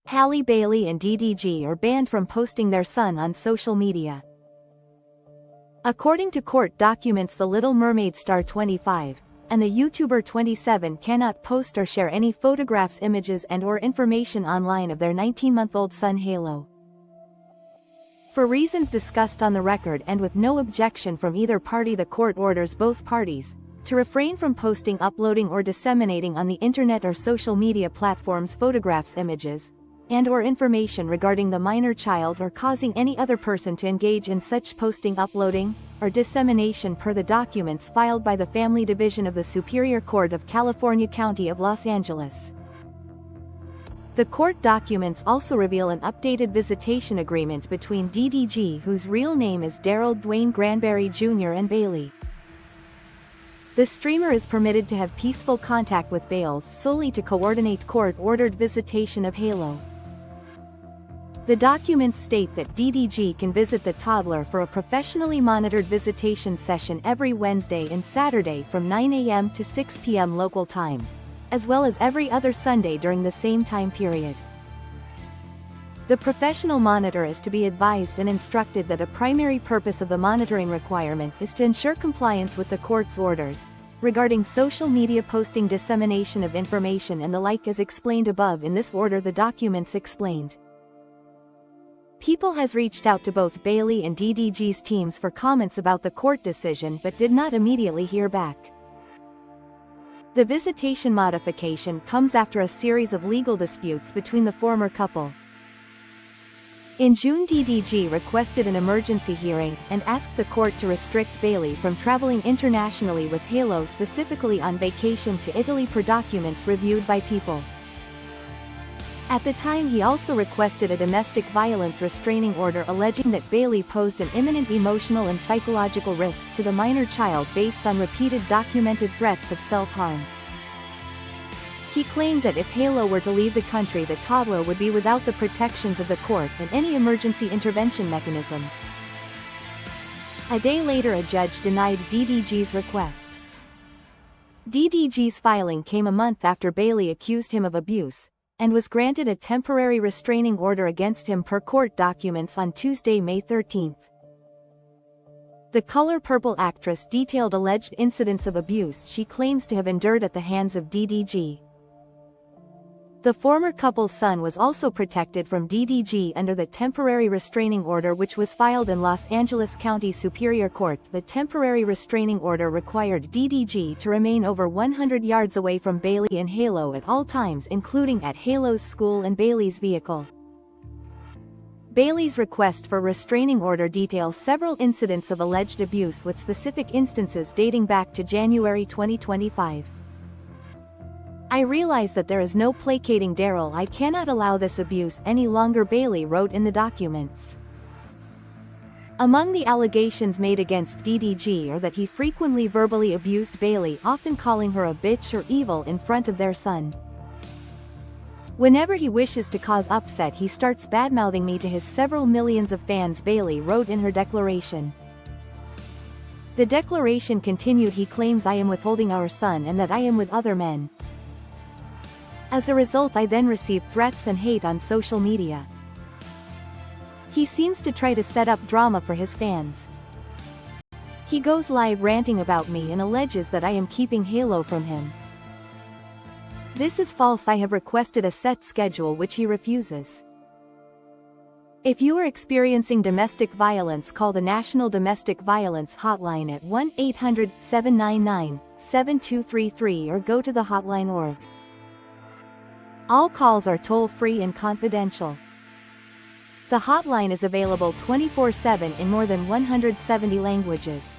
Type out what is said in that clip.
Halle Bailey and DDG are banned from posting their son on social media. According to court documents, the Little Mermaid star 25 and the YouTuber 27 cannot post or share any photographs, images and/or information online of their 19-month-old son Halle. For reasons discussed on the record and with no objection from either party, the court orders both parties to refrain from posting, uploading or disseminating on the internet or social media platforms photographs, images, and/or information regarding the minor child or causing any other person to engage in such posting, uploading, or dissemination per the documents filed by the Family Division of the Superior Court of California County of Los Angeles. The court documents also reveal an updated visitation agreement between DDG, whose real name is Daryl Dwayne Granberry Jr., and Bailey. The streamer is permitted to have peaceful contact with Bales solely to coordinate court-ordered visitation of Halle. The documents state that DDG can visit the toddler for a professionally monitored visitation session every Wednesday and Saturday from 9 a.m. to 6 p.m. local time, as well as every other Sunday during the same time period. The professional monitor is to be advised and instructed that a primary purpose of the monitoring requirement is to ensure compliance with the court's orders regarding social media posting, dissemination of information and the like, as explained above. In this order, the documents explained. People has reached out to both Bailey and DDG's teams for comments about the court decision but did not immediately hear back. The visitation modification comes after a series of legal disputes between the former couple. In June, DDG requested an emergency hearing and asked the court to restrict Bailey from traveling internationally with Halle, specifically on vacation to Italy, per documents reviewed by People. At the time, he also requested a domestic violence restraining order alleging that Bailey posed an imminent emotional and psychological risk to the minor child based on repeated documented threats of self-harm. He claimed that if Halle were to leave the country, the toddler would be without the protections of the court and any emergency intervention mechanisms. A day later, a judge denied DDG's request. DDG's filing came a month after Bailey accused him of abuse, and was granted a temporary restraining order against him per court documents on Tuesday, May 13. The Color Purple actress detailed alleged incidents of abuse she claims to have endured at the hands of DDG. The former couple's son was also protected from DDG under the temporary restraining order, which was filed in Los Angeles County Superior Court. The temporary restraining order required DDG to remain over 100 yards away from Bailey and Halle at all times, including at Halle's school and Bailey's vehicle. Bailey's request for restraining order details several incidents of alleged abuse, with specific instances dating back to January 2025. "I realize that there is no placating Daryl. I cannot allow this abuse any longer," Bailey wrote in the documents. Among the allegations made against DDG are that he frequently verbally abused Bailey, often calling her a bitch or evil in front of their son. "Whenever he wishes to cause upset, he starts badmouthing me to his several millions of fans," Bailey wrote in her declaration. The declaration continued, "He claims I am withholding our son and that I am with other men. As a result, I then receive threats and hate on social media. He seems to try to set up drama for his fans. He goes live ranting about me and alleges that I am keeping Halle from him. This is false. I have requested a set schedule which he refuses. If you are experiencing domestic violence, call the National Domestic Violence Hotline at 1-800-799-7233 or go to the hotline.org. All calls are toll-free and confidential. The hotline is available 24/7 in more than 170 languages.